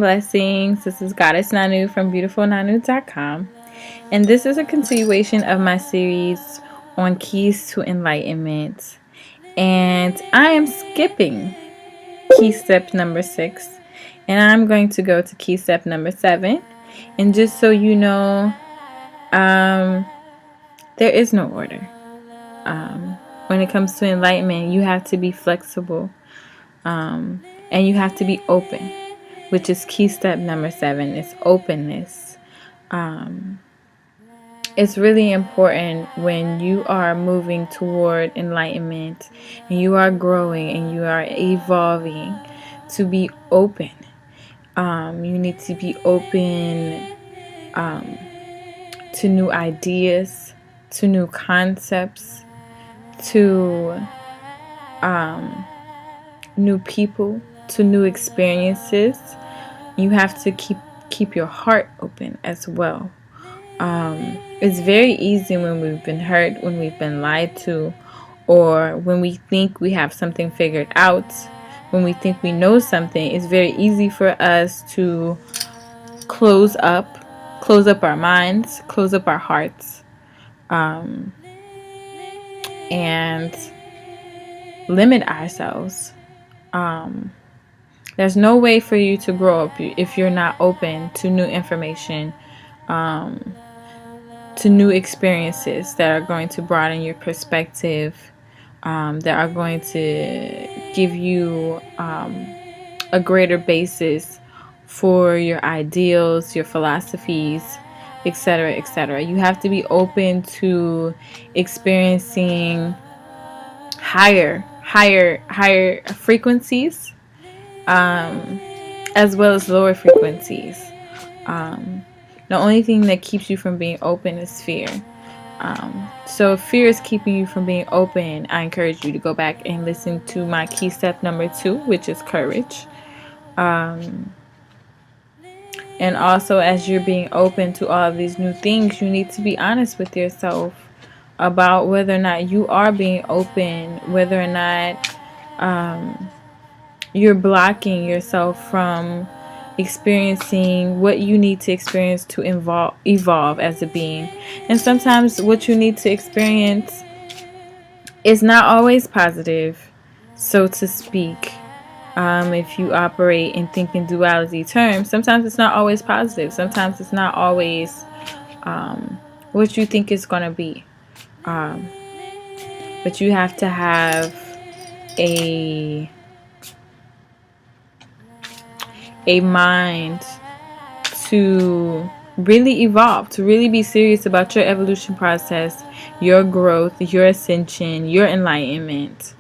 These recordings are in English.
Blessings. This is Godis Nanu from beautifulnanu.com, and this is a continuation of my series on keys to enlightenment. And I am skipping key step number 6, and I'm going to go to key step number 7. And just so you know, there is no order. When it comes to enlightenment, you have to be flexible, and you have to be open, which is key step number 7. It's openness. It's really important when you are moving toward enlightenment and you are growing and you are evolving to be open. You need to be open to new ideas, to new concepts, to new people, to new experiences. You have to keep your heart open as well. It's very easy when we've been hurt, when we've been lied to, or when we think we have something figured out, when we think we know something. It's very easy for us to close up our minds, close up our hearts, and limit ourselves. There's no way for you to grow up if you're not open to new information, to new experiences that are going to broaden your perspective, that are going to give you a greater basis for your ideals, your philosophies, etc., etc. You have to be open to experiencing higher frequencies, as well as lower frequencies. The only thing that keeps you from being open is fear. So if fear is keeping you from being open, I encourage you to go back and listen to my key step number 2, which is courage. And also, as you're being open to all of these new things, you need to be honest with yourself about whether or not you are being open, whether or not you're blocking yourself from experiencing what you need to experience to evolve as a being. And sometimes what you need to experience is not always positive, so to speak. If you operate and think in duality terms, sometimes it's not always positive. Sometimes it's not always what you think it's going to be. But you have to have a mind to really evolve, to really be serious about your evolution process, your growth, your ascension, your enlightenment,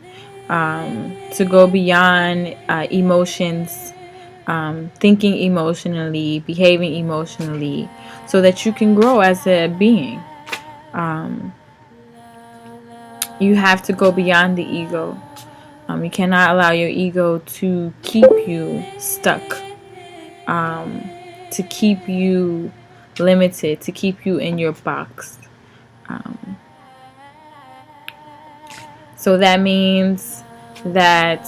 to go beyond emotions, thinking emotionally, behaving emotionally, so that you can grow as a being. You have to go beyond the ego. You cannot allow your ego to keep you stuck, to keep you limited, to keep you in your box. So that means that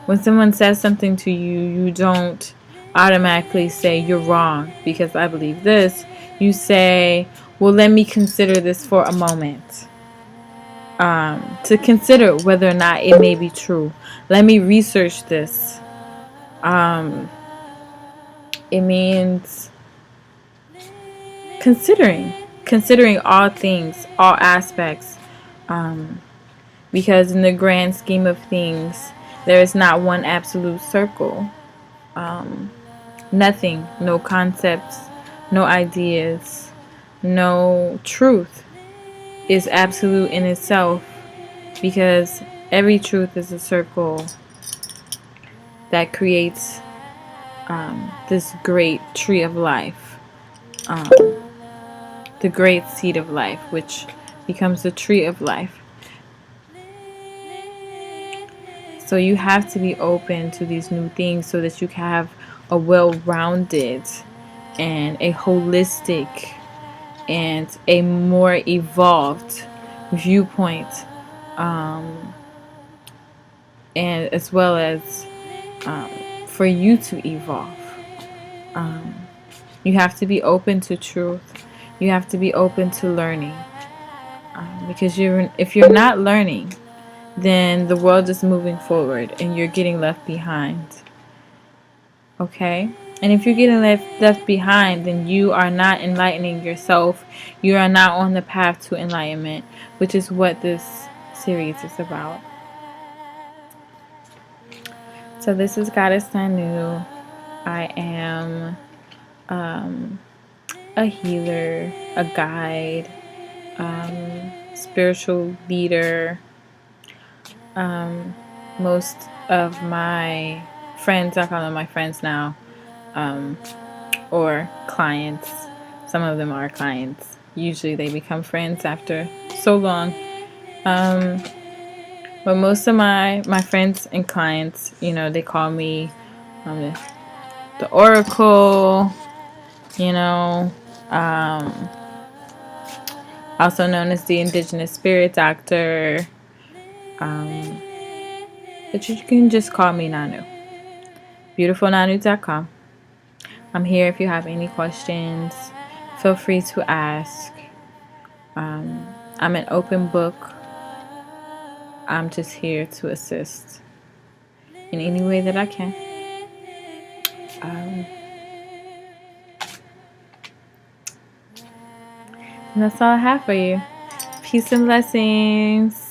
when someone says something to you, you don't automatically say you're wrong because I believe this. You say, well, let me consider this for a moment. To consider whether or not it may be true. Let me research this. It means considering all things, all aspects, because in the grand scheme of things, there is not one absolute circle. Nothing, no concepts, no ideas, no truth is absolute in itself, because every truth is a circle that creates this great tree of life, the great seed of life, which becomes the tree of life. So you have to be open to these new things so that you can have a well-rounded and a holistic and a more evolved viewpoint, and as well as for you to evolve. You have to be open to truth. You have to be open to learning. Because if you're not learning, then the world is moving forward and you're getting left behind. Okay? And if you're getting left behind, then you are not enlightening yourself. You are not on the path to enlightenment, which is what this series is about. So this is Goddess Nanu. I am a healer, a guide, spiritual leader. Most of my friends, I call them my friends now, or clients. Some of them are clients. Usually they become friends after so long. But most of my friends and clients, they call me the Oracle, also known as the Indigenous Spirit Doctor. But you can just call me Nanu. beautifulnanu.com. I'm here if you have any questions. Feel free to ask. I'm an open book. I'm just here to assist in any way that I can. And that's all I have for you. Peace and blessings.